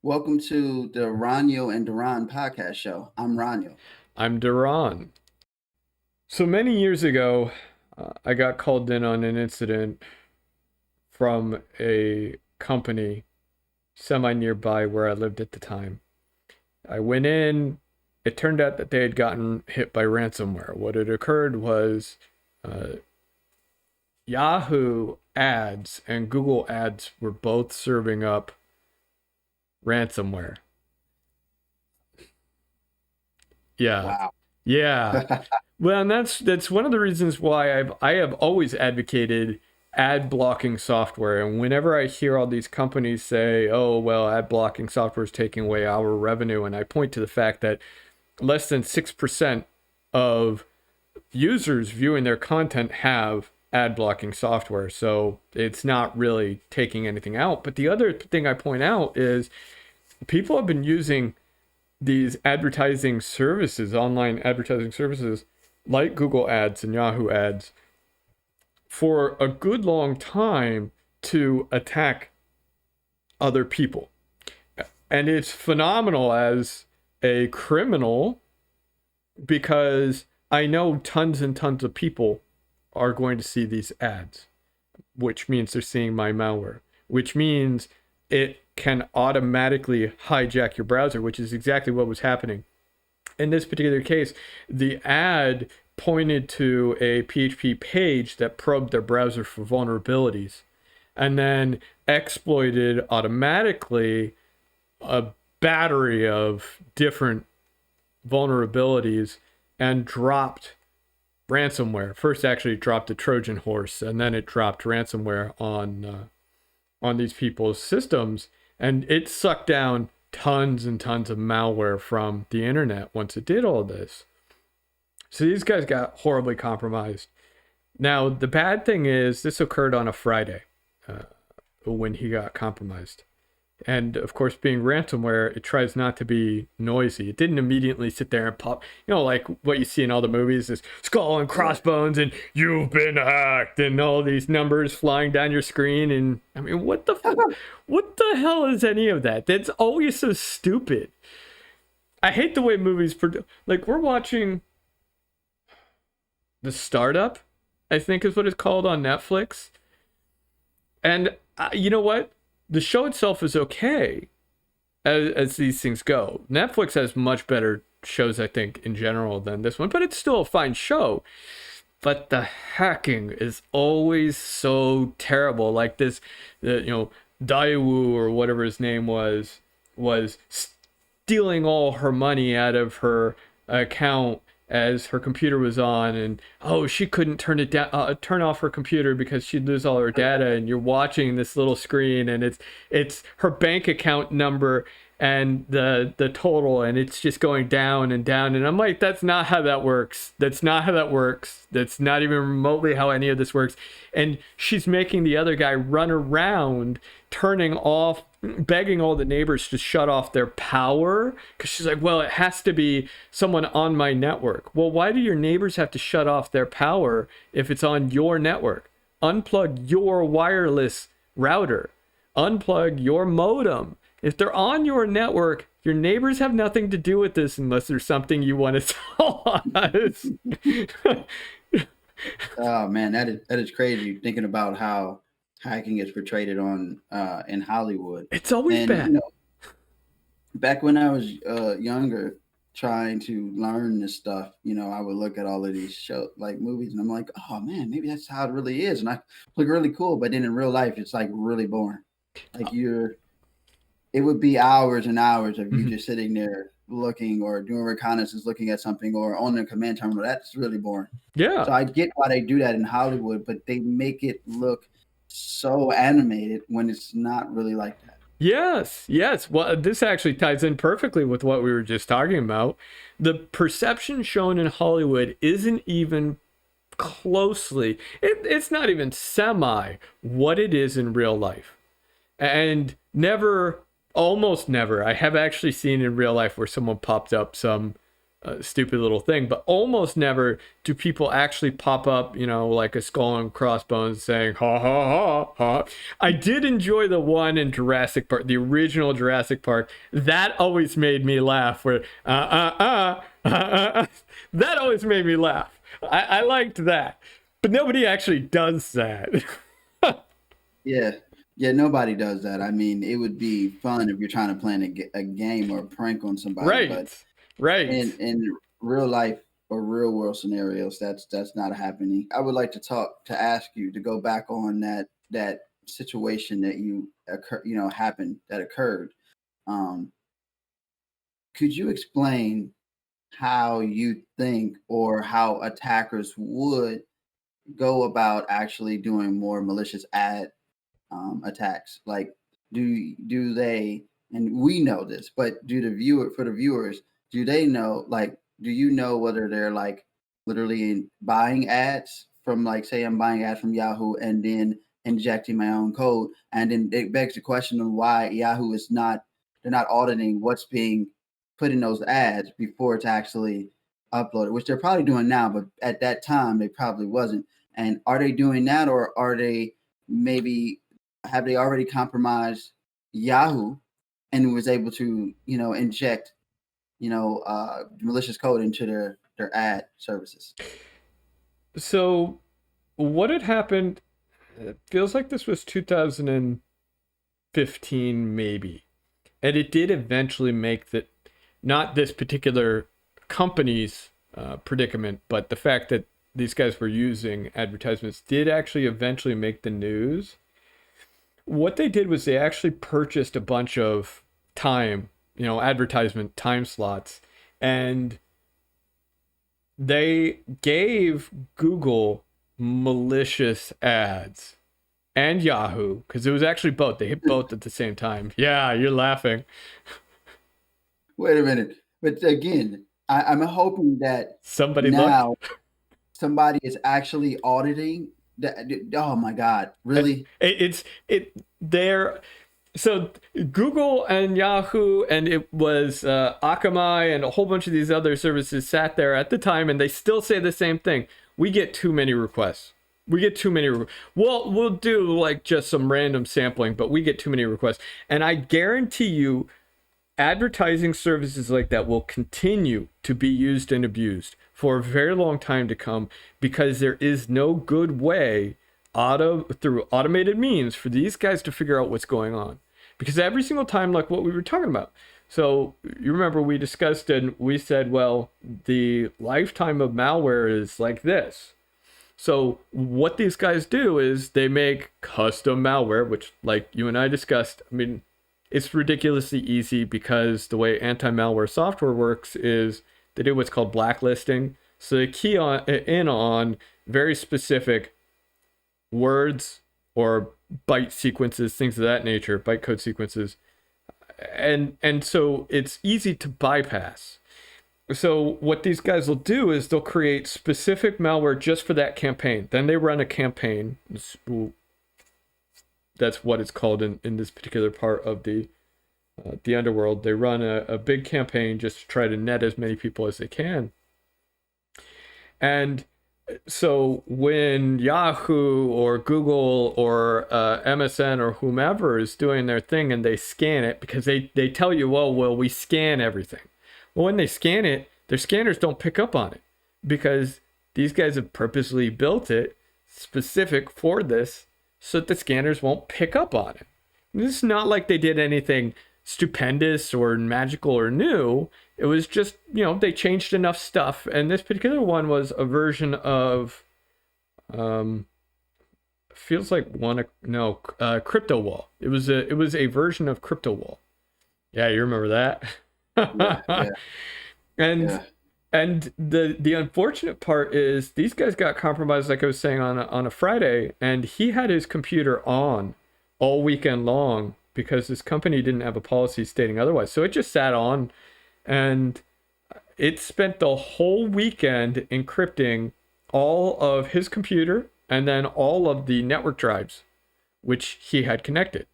Welcome to the Roniel and DaRon podcast show. I'm Roniel. I'm DaRon. So many years ago, I got called in on an incident from a company semi nearby where I lived at the time. I went in. It turned out that they had gotten hit by ransomware. What had occurred was uh, Yahoo ads and Google ads were both serving up ransomware. Yeah. Wow. Yeah. Well, and that's one of the reasons why I have always advocated ad blocking software. And whenever I hear all these companies say, "Oh, well, ad blocking software is taking away our revenue," and I point to the fact that less than 6% of users viewing their content have ad blocking software, so it's not really taking anything out. But the other thing I point out is people have been using these advertising services, online advertising services like Google Ads and Yahoo Ads, for a good long time to attack other people. And it's phenomenal as a criminal because I know tons and tons of people are going to see these ads, which means they're seeing my malware, which means it can automatically hijack your browser, which is exactly what was happening. In this particular case, the ad pointed to a PHP page that probed their browser for vulnerabilities and then exploited automatically a battery of different vulnerabilities and dropped ransomware. First, actually dropped a Trojan horse, and then it dropped ransomware on these people's systems, and it sucked down tons and tons of malware from the internet once it did all this. So these guys got horribly compromised. Now, the bad thing is this occurred on a Friday when he got compromised. And of course, being ransomware, it tries not to be noisy. It didn't immediately sit there and pop, like what you see in all the movies, is skull and crossbones and "you've been hacked" and all these numbers flying down your screen. And I mean, what the hell is any of that? That's always so stupid. I hate the way movies like we're watching The Startup, I think is what it's called on Netflix. And you know what? The show itself is okay as these things go. Netflix has much better shows, I think, in general than this one, but it's still a fine show. But the hacking is always so terrible. Like this, Daewoo or whatever his name was stealing all her money out of her account as her computer was on, and she couldn't turn off her computer because she'd lose all her data, and you're watching this little screen and it's her bank account number and the total, and it's just going down and down, and I'm like, that's not how that works. That's not how that works. That's not even remotely how any of this works. And she's making the other guy run around turning off, begging all the neighbors to shut off their power, because she's like, well, it has to be someone on my network. Well, why do your neighbors have to shut off their power if it's on your network? Unplug your wireless router, unplug your modem. If they're on your network, your neighbors have nothing to do with this unless there's something you want to tell us. Oh man, that is crazy. Thinking about how hacking is portrayed on in Hollywood. It's always And bad. back when I was younger, trying to learn this stuff, I would look at all of these show like movies, and I'm like, oh man, maybe that's how it really is, and I look really cool. But then in real life, it's like really boring. Like it would be hours and hours of you Mhm. just sitting there looking or doing reconnaissance, looking at something or on the command terminal. That's really boring. So Yeah. I get why they do that in Hollywood, but they make it look so animated when it's not really like that. Yes, yes. Well, this actually ties in perfectly with what we were just talking about. The perception shown in Hollywood isn't even closely, it's not even semi what it is in real life. And never, almost never, I have actually seen in real life where someone popped up some stupid little thing, but almost never do people actually pop up, like a skull and crossbones saying ha ha ha ha. I did enjoy the one in Jurassic Park, the original Jurassic Park. That always made me laugh. Where that always made me laugh. I liked that, but nobody actually does that. Yeah. Yeah, nobody does that. I mean, it would be fun if you're trying to plan a game or a prank on somebody, but Right. in real life or real world scenarios, that's not happening. I would like to ask you to go back on that situation that occurred. Um, could you explain how you think or how attackers would go about actually doing more malicious attacks? Like, do they? And we know this, but for the viewers, do they know? Like, do you know whether they're like literally buying ads from, like, say I'm buying ads from Yahoo and then injecting my own code, and then it begs the question of why Yahoo is not they're not auditing what's being put in those ads before it's actually uploaded, which they're probably doing now, but at that time they probably wasn't. And are they doing that, or are they maybe have they already compromised Yahoo and was able to, inject, malicious code into their ad services? So what had happened, it feels like this was 2015 maybe. And it did eventually make that, not this particular company's predicament, but the fact that these guys were using advertisements did actually eventually make the news. What they did was they actually purchased a bunch of time, advertisement time slots, and they gave Google malicious ads and Yahoo, because it was actually both. They hit both at the same time. Yeah, you're laughing. Wait a minute. But again, I'm hoping that Somebody now looked. somebody is actually auditing that. Oh my God, really? They're so Google and Yahoo, and it was Akamai and a whole bunch of these other services sat there at the time, and they still say the same thing. We get too many requests. We get too many. We'll do like just some random sampling, but we get too many requests. And I guarantee you, advertising services like that will continue to be used and abused for a very long time to come, because there is no good way through automated means for these guys to figure out what's going on. Because every single time, like what we were talking about, so you remember we discussed and we said, well, the lifetime of malware is like this. So what these guys do is they make custom malware, which, like you and I discussed, I mean, it's ridiculously easy, because the way anti-malware software works is they do what's called blacklisting. So they key on very specific words or byte sequences, things of that nature, byte code sequences. And so it's easy to bypass. So what these guys will do is they'll create specific malware just for that campaign. Then they run a campaign. That's what it's called in this particular part of the underworld. They run a big campaign just to try to net as many people as they can. And so when Yahoo or Google or MSN or whomever is doing their thing and they scan it, because they tell you, well, we scan everything. Well, when they scan it, their scanners don't pick up on it, because these guys have purposely built it specific for this so that the scanners won't pick up on it. And it's not like they did anything stupendous or magical or new. It was just, they changed enough stuff. And this particular one was a version of, feels like Crypto Wall. It was a version of Crypto Wall. Yeah, you remember that? Yeah. And the unfortunate part is these guys got compromised, like I was saying, on a Friday, and he had his computer on all weekend long because this company didn't have a policy stating otherwise. So it just sat on, and it spent the whole weekend encrypting all of his computer and then all of the network drives which he had connected.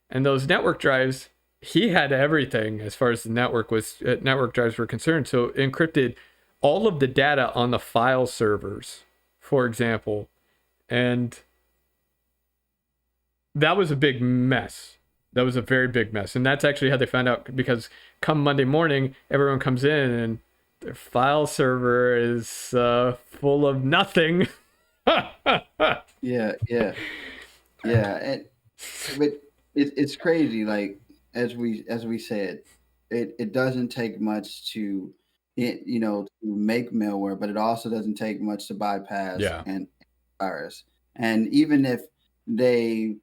And those network drives, he had everything as far as the network drives were concerned. So encrypted all of the data on the file servers, for example, and that was a big mess. That was a very big mess, and that's actually how they found out, because come Monday morning, everyone comes in and their file server is full of nothing. Yeah, yeah, yeah. And but it's crazy. Like as we said, it doesn't take much to to make malware, but it also doesn't take much to bypass Yeah, and virus. And even if they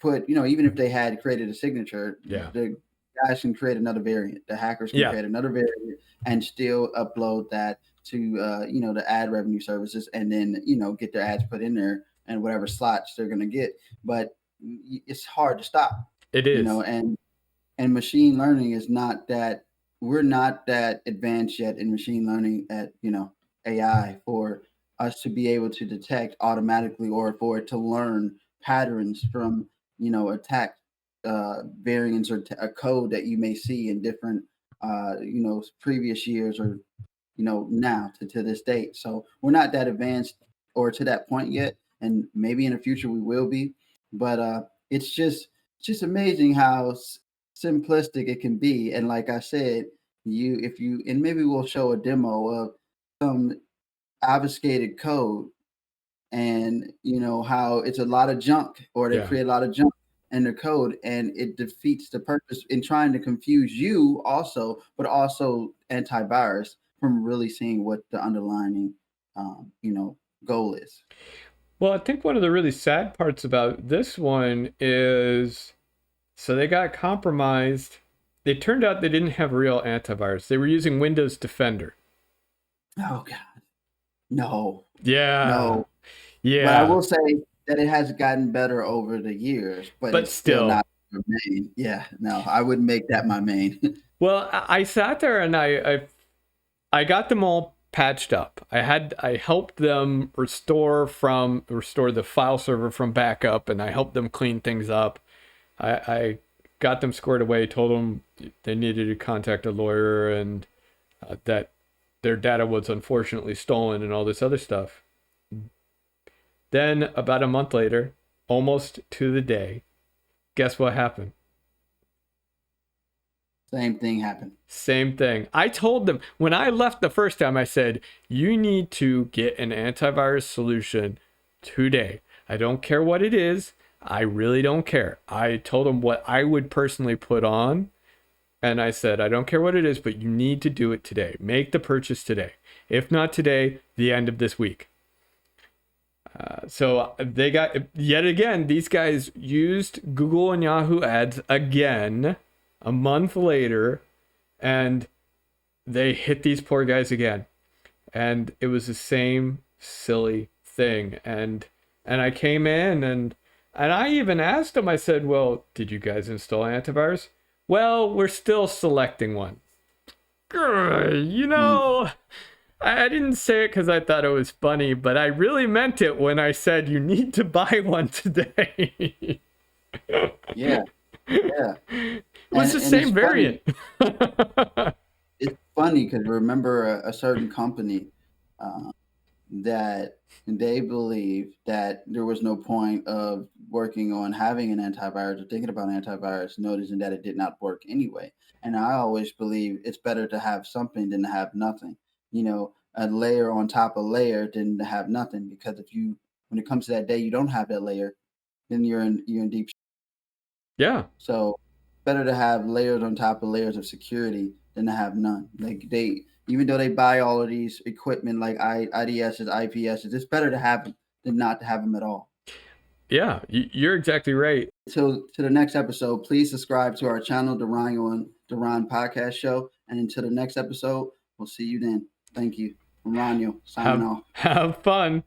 even if they had created a signature, yeah, the guys can create another variant. The hackers can yeah. create another variant and still upload that to the ad revenue services, and then get their ads put in there and whatever slots they're gonna get. But it's hard to stop, It is. and machine learning is not that we're not that advanced yet in machine learning at AI for us to be able to detect automatically or for it to learn patterns from attack variants or a code that you may see in different previous years or now to this date. So we're not that advanced or to that point yet, and maybe in the future we will be. But it's just amazing how simplistic it can be. And like I said, if you and maybe we'll show a demo of some obfuscated code, and how it's a lot of junk, or they Yeah. create a lot of junk in the code, and it defeats the purpose in trying to confuse you also, but also antivirus from really seeing what the underlying goal is. Well, I think one of the really sad parts about this one is, so they got compromised. It turned out they didn't have real antivirus. They were using Windows Defender. Oh God, no, Yeah. no. But I Yeah. will say that it has gotten better over the years, but But it's still still. not my main. Yeah, no, I wouldn't make that my main. Well, I sat there and I got them all patched up. I helped them restore the file server from backup, and I helped them clean things up. I got them squared away, told them they needed to contact a lawyer, and that their data was unfortunately stolen and all this other stuff. Then about a month later, almost to the day, guess what happened? Same thing happened. Same thing. I told them when I left the first time, I said, you need to get an antivirus solution today. I don't care what it is. I really don't care. I told them what I would personally put on. And I said, I don't care what it is, but you need to do it today. Make the purchase today. If not today, the end of this week. So they got, yet again, these guys used Google and Yahoo ads again a month later, and they hit these poor guys again. And it was the same silly thing. And I came in and I even asked them, I said, well, did you guys install antivirus? Well, we're still selecting one. You Mm. know, I didn't say it because I thought it was funny, but I really meant it when I said you need to buy one today. Yeah, yeah. It was the And it's same funny. variant. It's funny because remember a certain company uh, that they believed that there was no point of working on having an antivirus or thinking about antivirus, noticing that it did not work anyway. And I always believe it's better to have something than to have nothing. A layer on top of layer than to have nothing. Because when it comes to that day, you don't have that layer, then you're in deep. Yeah. So better to have layers on top of layers of security than to have none. Like even though they buy all of these equipment like IDSs, IPSs, it's better to have them than not to have them at all. Yeah, you're exactly right. So to the next episode, please subscribe to our channel, the Roniel and DaRon podcast show. And until the next episode, we'll see you then. Thank you. From Roniel, signing off. Have fun.